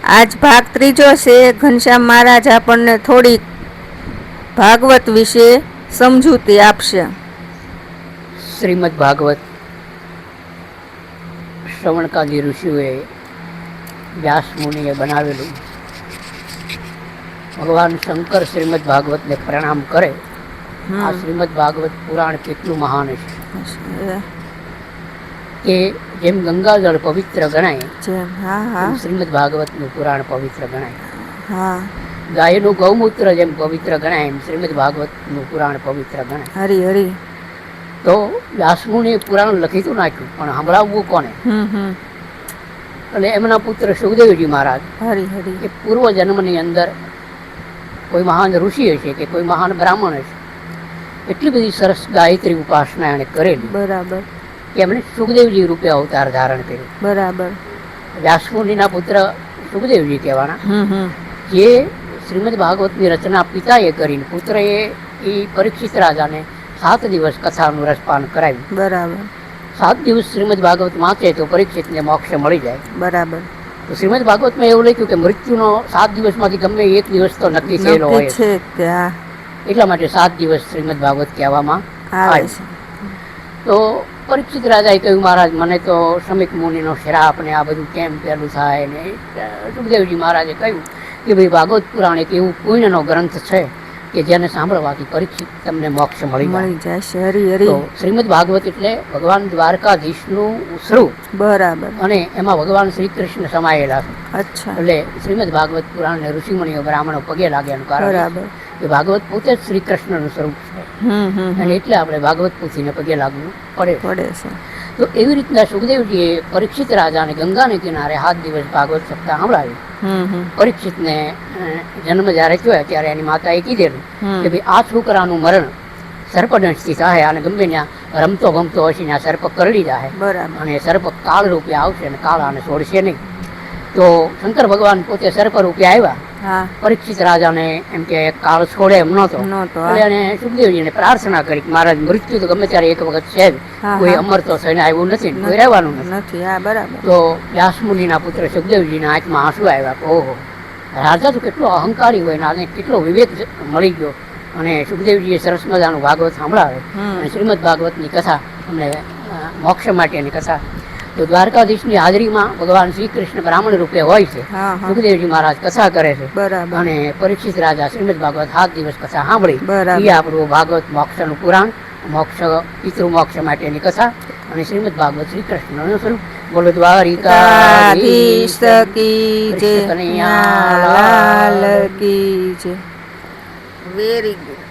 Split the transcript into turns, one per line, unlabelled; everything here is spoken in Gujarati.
આજ ભાગ ત્રીજો છે. ઘનશ્યામ મહારાજ આપણને થોડીક ભાગવત વિશે સમજૂતી આપશે.
શ્રીમદ ભાગવત શ્રવણકાદી ઋષિઓએ વ્યાસ મુનિએ બનાવેલું. ભગવાન શંકર શ્રીમદ ભાગવતને પ્રણામ કરે. આ શ્રીમદ ભાગવત પુરાણ કેટલું મહાન છે કે જેમ ગંગાજળ પવિત્ર ગણાય શ્રીમદ ભાગવતનું પુરાણ પવિત્ર ગણાય. ગાયનું ગૌમૂત્ર જેમ પવિત્ર ગણાય એમ શ્રીમદ ભાગવતનું પુરાણ પવિત્ર ગણાય.
હરી હરી.
તો વ્યાસમુનિએ પુરાણ લખી તો નાખ્યું, પણ સંભળાવવું કોને? એટલે એમના પુત્ર સુખદેવજી મહારાજ એ પૂર્વ જન્મની અંદર કોઈ મહાન ઋષિ હશે કે કોઈ મહાન બ્રાહ્મણ હશે, એટલી બધી સરસ ગાયત્રી ઉપાસના એણે કરેલી.
બરાબર.
કે એમણે સુખદેવજી રૂપે અવતાર ધારણ કર્યું.
બરાબર.
વ્યાસમુનિના પુત્ર સુખદેવજી કહેવાના, જે શ્રીમદ ભાગવતની રચના પિતાએ કરીને પુત્રએ એ પરીક્ષિત રાજાને 7 દિવસ કથાનું રસપાન કરાવ્યું.
બરાબર.
7 દિવસ શ્રીમદ ભાગવત વાંચે તો પરીક્ષિતને મોક્ષ મળી જાય.
બરાબર.
તો શ્રીમદ ભાગવતમાં એવું લખ્યું કે મૃત્યુનો 7 દિવસમાંથી ગમે એક દિવસ તો નક્કી થયેલો હોય છે. એટલા માટે 7 દિવસ શ્રીમદ ભાગવત કહેવામાં આવે છે. તો પરીક્ષિત રાજાએ કહ્યું, મહારાજ મને તો શમીક મુનિનો શ્રાપ ને આ બધું કેમ પેલું થાય ને. સુખદેવજી મહારાજે કહ્યું કે ભાઈ ભાગવત પુરાણ એક એવું પુણ્યનો ગ્રંથ છે કે જેને સાંભળવાથી પરીક્ષિત તમને મોક્ષ મળી જાય. તો શ્રીમદ ભાગવત એટલે ભગવાન દ્વારકાધીશનું સ્વરૂપ. બરાબર. અને એમાં ભગવાન શ્રી કૃષ્ણ સમાયેલા છે. એટલે શ્રીમદ ભાગવત પુરાણ ને ઋષિમુનિઓ બ્રાહ્મણો પગે લાગ્યાનું કારણ કે ભાગવત પોતે જ શ્રી કૃષ્ણનું સ્વરૂપ છે, અને એટલે આપણે ભાગવત પૂછીને પગે લાગવું પડે છે. તો એવી રીતના સુખદેવજીએ પરીક્ષિત રાજાને ગંગાને કિનારે 7 દિવસ ભાગવત સપ્તાહ સંભળાવ્યું. પરીક્ષિતને જન્મ જ્યારે થયો ત્યારે એની માતાએ કીધેલું કે ભાઈ આ છોકરાનું મરણ સર્પદંશથી થાય, અને ગમે ત્યાં રમતો ગમતો હશે ત્યાં સર્પ કરડી જાય, અને સર્પ કાળ રૂપે આવશે અને કાળ આને છોડશે નહીં. તો શંકર ભગવાન પોતે સર્પ રૂપે આવ્યા. પરીક્ષિત રાજાને એમ કે કાળ છોડે એમ નહોતો, એટલે એને સુખદેવજીને પ્રાર્થના કરી કે મહારાજ મૃત્યુ તો ગમે ત્યારે એક વખત છે જ, કોઈ અમર તો થઈને આવ્યું નથી, કોઈ રહેવાનું નથી. તો વ્યાસમુનિના પુત્ર સુખદેવજીના આંખમાં આંસુ આવ્યા. ઓહો, રાજા તો કેટલો અહંકારી હોય ને આને કેટલો વિવેક મળી ગયો. અને સુખદેવજીએ સરસ મજાનું ભાગવત સાંભળાવે, અને શ્રીમદ ભાગવતની કથા અમને મોક્ષ માટેની કથા. તો દ્વારકાધીશની હાજરીમાં ભગવાન શ્રી કૃષ્ણ બ્રાહ્મણ રૂપે હોય છે. સુખદેવજી મહારાજ કથા કરે છે, અને પરીક્ષિત રાજા શ્રીમદ ભાગવત 7 દિવસ કથા સાંભળી. એ આપણું ભાગવત મોક્ષનું પુરાણ, મોક્ષ પિતૃ મોક્ષ માટેની કથા, અને શ્રીમદ ભાગવત શ્રી કૃષ્ણનું સ્વરૂપ. બોલો દ્વારિકાધીશ કી જય, કનૈયા લાલ કી જય.
Very good.